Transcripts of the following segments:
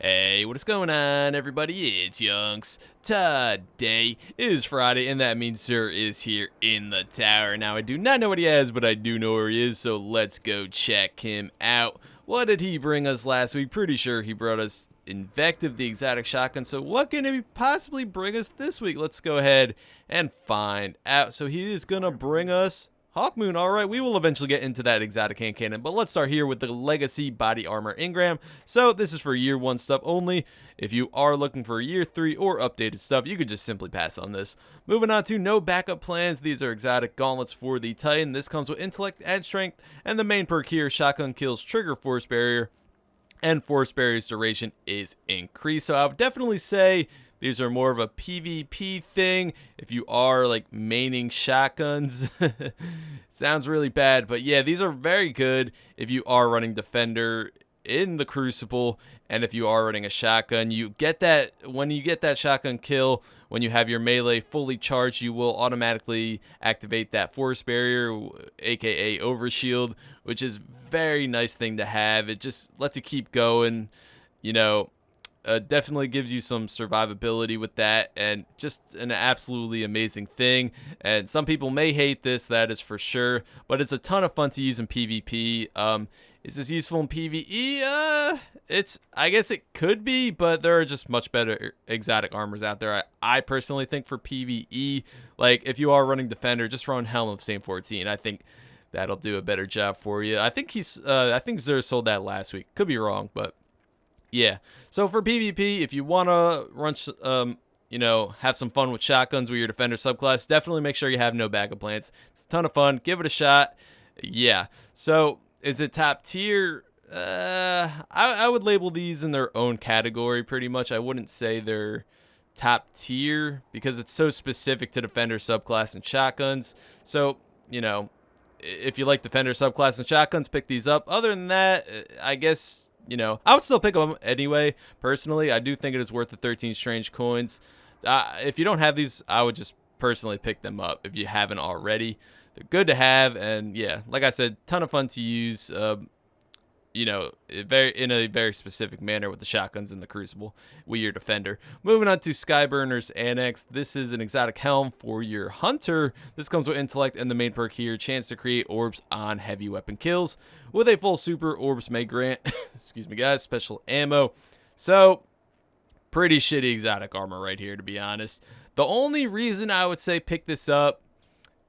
Hey, what is going on, everybody? It's Yunks. Today is Friday, and that means Sir is here in the tower. Now, I do not know what he has, but I do know where he is, so let's go check him out. What did he bring us last week? Pretty sure he brought us Invective, the exotic shotgun. So what can he possibly bring us this week? Let's go ahead and find out. So he is going to bring us Hawkmoon. Alright, we will eventually get into that exotic hand cannon, but let's start here with the Legacy Body Armor Engram. So this is for year 1 stuff only. If you are looking for year 3 or updated stuff, you could just simply pass on this. Moving on to no backup plans. These are exotic gauntlets for the Titan. This comes with intellect and strength, and the main perk here, shotgun kills trigger force barrier, and force barrier's duration is increased. So I would definitely say these are more of a PvP thing. If you are like maining shotguns, sounds really bad, but yeah, these are very good if you are running Defender in the Crucible, and if you are running a shotgun, you get that when you get that shotgun kill, when you have your melee fully charged, you will automatically activate that force barrier, aka overshield, which is very nice thing to have. It just lets you keep going, you know. Definitely gives you some survivability with that, and just an absolutely amazing thing. And some people may hate this, that is for sure, but it's a ton of fun to use in PvP. Is this useful in PvE? I guess it could be, but there are just much better exotic armors out there. I personally think for PvE, like if you are running Defender, just run Helm of Saint 14. I think that'll do a better job for you. I think Zur sold that last week. Could be wrong, but yeah. So for PvP, if you want to run, you know, have some fun with shotguns with your Defender subclass, definitely make sure you have no backup plans. It's a ton of fun. Give it a shot. Yeah. So is it top tier? I would label these in their own category pretty much. I wouldn't say they're top tier because it's so specific to Defender subclass and shotguns. So, you know, if you like Defender subclass and shotguns, pick these up. Other than that, I guess, you know, I would still pick them anyway. Personally, I do think it is worth the 13 strange coins. If you don't have these, I would just personally pick them up if you haven't already. They're good to have, and yeah, like I said, ton of fun to use. You know, in a very specific manner with the shotguns in the Crucible with your Defender. Moving on to Skyburner's Annex. This is an exotic helm for your Hunter. This comes with intellect and the main perk here, chance to create orbs on heavy weapon kills. With a full super, orbs may grant, excuse me guys, special ammo. So, pretty shitty exotic armor right here, to be honest. The only reason I would say pick this up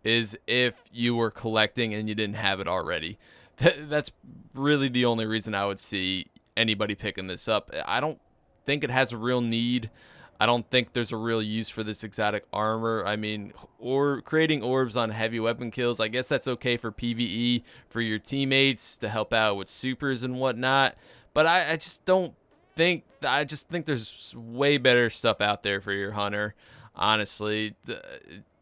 is if you were collecting and you didn't have it already. That's really the only reason I would see anybody picking this up. I don't think it has a real need. I don't think there's a real use for this exotic armor. I mean, or creating orbs on heavy weapon kills, I guess that's okay for PvE, for your teammates to help out with supers and whatnot. But I just don't think, I just think there's way better stuff out there for your Hunter, honestly.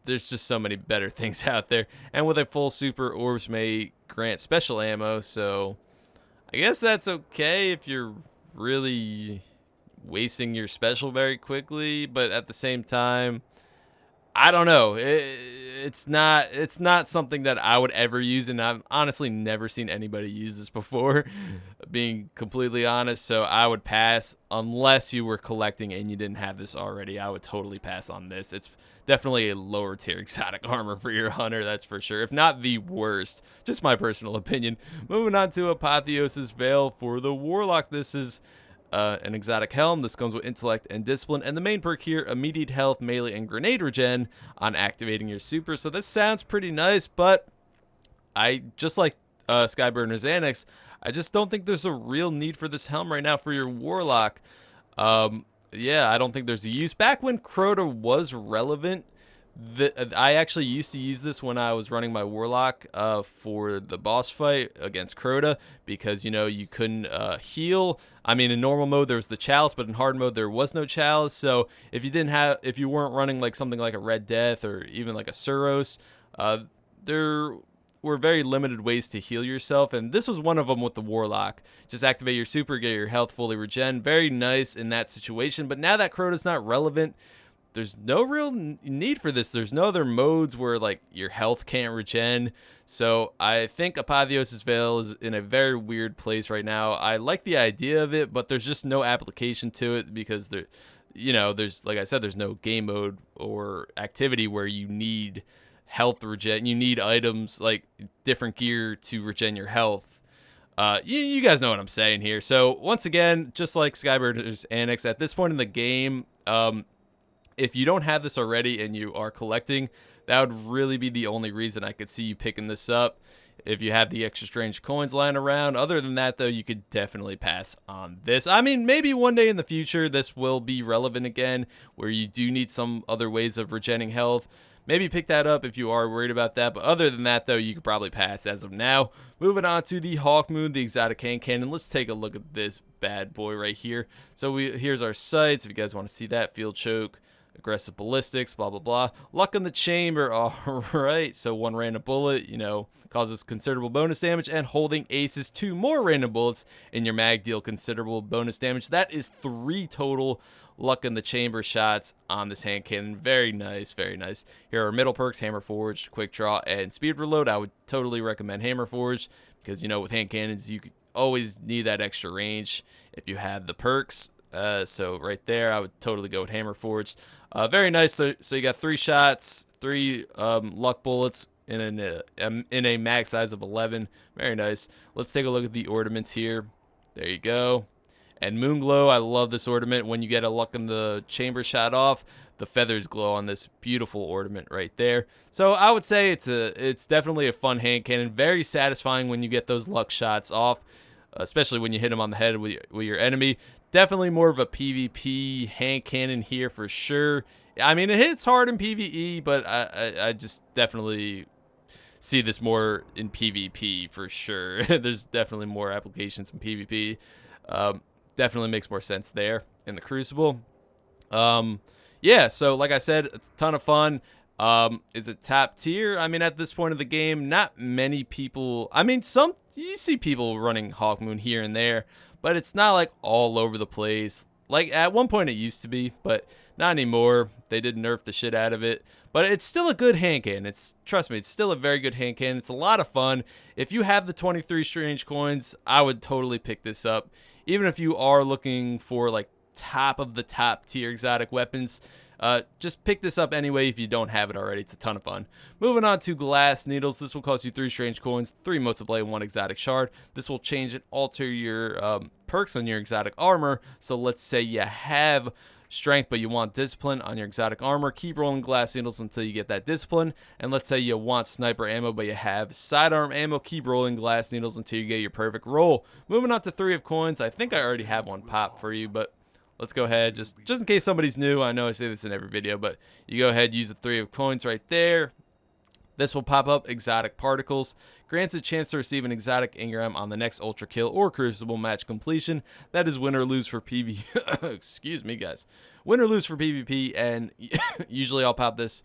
There's just so many better things out there. And with a full super, orbs may grant special ammo, so I guess that's okay if you're really wasting your special very quickly, but at the same time, I don't know. It's not something that I would ever use, and I've honestly never seen anybody use this before, being completely honest. So I would pass unless you were collecting and you didn't have this already. I would totally pass on this. It's definitely a lower tier exotic armor for your Hunter, that's for sure. If not the worst, just my personal opinion. Moving on to Apotheosis Veil for the Warlock. This is an exotic helm. This comes with intellect and discipline, and the main perk here, immediate health, melee, and grenade regen on activating your super. So this sounds pretty nice, but I just like Skyburner's Annex, I just don't think there's a real need for this helm right now for your Warlock. Yeah, I don't think there's a use. Back when Crota was relevant, I actually used to use this when I was running my Warlock for the boss fight against Crota, because, you know, you couldn't heal. I mean, in normal mode there was the chalice, but in hard mode there was no chalice. So if you weren't running like something like a Red Death or even like a Suros, there were very limited ways to heal yourself, and this was one of them with the Warlock. Just activate your super, get your health fully regen. Very nice in that situation. But now that Crota's not relevant, there's no real need for this. There's no other modes where like your health can't regen. So I think Apotheosis Veil is in a very weird place right now. I like the idea of it, but there's just no application to it because there's, like I said, there's no game mode or activity where you need health regen. You need items like different gear to regen your health. You guys know what I'm saying here. So once again, just like Skyburner's Annex, at this point in the game, if you don't have this already and you are collecting, that would really be the only reason I could see you picking this up. If you have the extra strange coins lying around. Other than that, though, you could definitely pass on this. I mean, maybe one day in the future, this will be relevant again, where you do need some other ways of regenerating health. Maybe pick that up if you are worried about that. But other than that, though, you could probably pass as of now. Moving on to the Hawk Moon, the exotic hand cannon. Let's take a look at this bad boy right here. So here's our sights. If you guys want to see that, field choke, aggressive ballistics, blah, blah, blah. Luck in the chamber. All right. So one random bullet, causes considerable bonus damage, and holding aces 2 more random bullets in your mag deal considerable bonus damage. That is 3 total luck in the chamber shots on this hand cannon. Very nice, very nice. Here are middle perks: Hammer Forged, Quick Draw, and Speed Reload. I would totally recommend Hammer Forged because, with hand cannons, you could always need that extra range if you have the perks. So right there, I would totally go with Hammer Forged. Very nice. So you got 3 shots, 3 luck bullets in a mag size of 11. Very nice. Let's take a look at the ornaments here. There you go. And Moonglow, I love this ornament. When you get a luck in the chamber shot off, the feathers glow on this beautiful ornament right there. So I would say it's definitely a fun hand cannon. Very satisfying when you get those luck shots off, especially when you hit them on the head with your enemy. Definitely more of a PvP hand cannon here for sure. I mean, it hits hard in PvE, but I just definitely see this more in PvP for sure. There's definitely more applications in PvP. Definitely makes more sense there in the Crucible. Yeah, so like I said, it's a ton of fun. Is it top tier? I mean, at this point of the game, not many people. I mean, you see people running Hawk Moon here and there, but it's not like all over the place. Like at one point it used to be, but not anymore. They did nerf the shit out of it. But it's still a good hand cannon. Trust me, it's still a very good hand cannon. It's a lot of fun. If you have the 23 strange coins, I would totally pick this up. Even if you are looking for like top of the top tier exotic weapons, just pick this up anyway if you don't have it already. It's a ton of fun. Moving on to Glass Needles. This will cost you 3 strange coins, 3 motes of blade, and 1 exotic shard. This will change and alter your perks on your exotic armor. So let's say you have strength but you want discipline on your exotic armor, keep rolling Glass Needles until you get that discipline. And let's say you want sniper ammo but you have sidearm ammo, keep rolling Glass Needles until you get your perfect roll. Moving on to 3 of coins. I think I already have one pop for you, but let's go ahead, just in case somebody's new. I know I say this in every video, but you go ahead, use the 3 of coins right there. This will pop up exotic particles. Grants a chance to receive an exotic engram on the next ultra kill or crucible match completion. That is win or lose for PvP. Excuse me, guys. Win or lose for PvP, and usually I'll pop this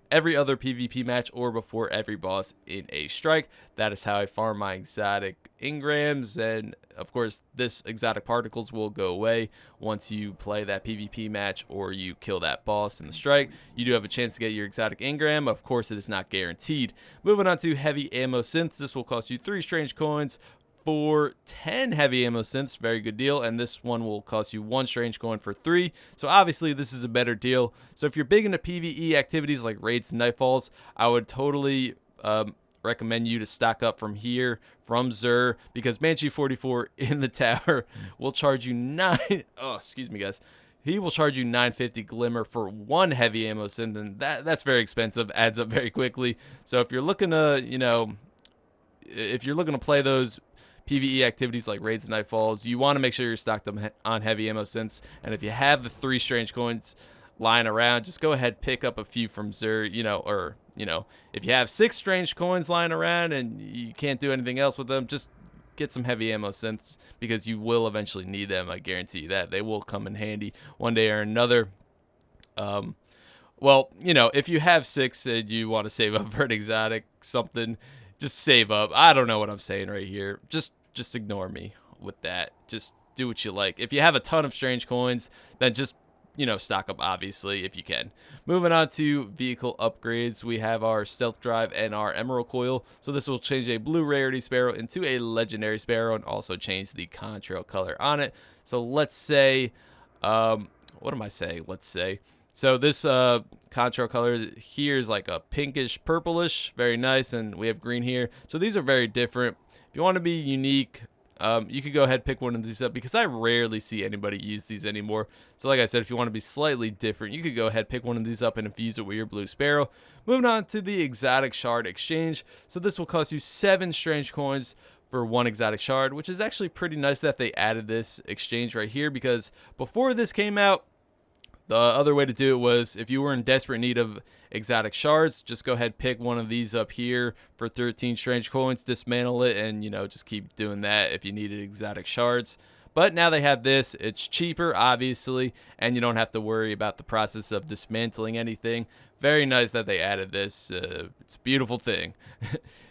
every other PvP match or before every boss in a strike. That is how I farm my exotic engrams, and of course this exotic particles will go away once you play that PvP match or you kill that boss in the strike. You do have a chance to get your exotic engram. Of course, it is not guaranteed. Moving on to heavy ammo synths. This will cost you 3 strange coins for 10 heavy ammo synths. Very good deal. And this one will cost you 1 strange coin for 3. So obviously this is a better deal. So if you're big into PvE activities like raids and nightfalls, I would totally recommend you to stock up from here, from Xur, because Banshee 44 in the tower will charge you excuse me, guys. He will charge you 950 Glimmer for 1 heavy ammo synth, and that's very expensive, adds up very quickly. So if you're looking to, play those PvE activities like raids and nightfalls, you want to make sure you're stocked up on heavy ammo synths. And if you have the 3 strange coins lying around, just go ahead, pick up a few from Xur, if you have 6 strange coins lying around and you can't do anything else with them, just get some heavy ammo synths, because you will eventually need them. I guarantee you that. They will come in handy one day or another. Well, if you have 6 and you want to save up for an exotic something, just save up. I don't know what I'm saying right here. Just ignore me with that. Just do what you like. If you have a ton of strange coins, then just stock up obviously if you can. Moving on to vehicle upgrades, we have our stealth drive and our emerald coil. So this will change a blue rarity sparrow into a legendary sparrow and also change the contrail color on it. So let's say, what am I saying? Let's say, so this contrail color here is like a pinkish purplish, very nice, and we have green here. So these are very different. If you want to be unique, you could go ahead and pick one of these up because I rarely see anybody use these anymore. So like I said, if you want to be slightly different, you could go ahead, pick one of these up and infuse it with your blue sparrow. Moving on to the exotic shard exchange. So this will cost you 7 strange coins for 1 exotic shard, which is actually pretty nice that they added this exchange right here, because before this came out, the other way to do it was if you were in desperate need of exotic shards, just go ahead, pick one of these up here for 13 strange coins, dismantle it, and just keep doing that if you needed exotic shards. But now they have this, it's cheaper obviously, and you don't have to worry about the process of dismantling anything. Very nice that they added this. It's a beautiful thing.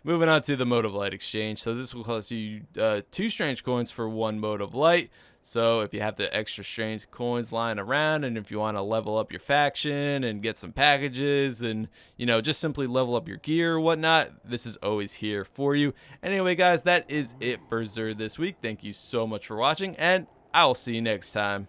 Moving on to the mode of light exchange. So this will cost you 2 strange coins for 1 mode of light. So if you have the extra strange coins lying around, and if you want to level up your faction and get some packages and, just simply level up your gear or whatnot, this is always here for you. Anyway, guys, that is it for Xur this week. Thank you so much for watching, and I'll see you next time.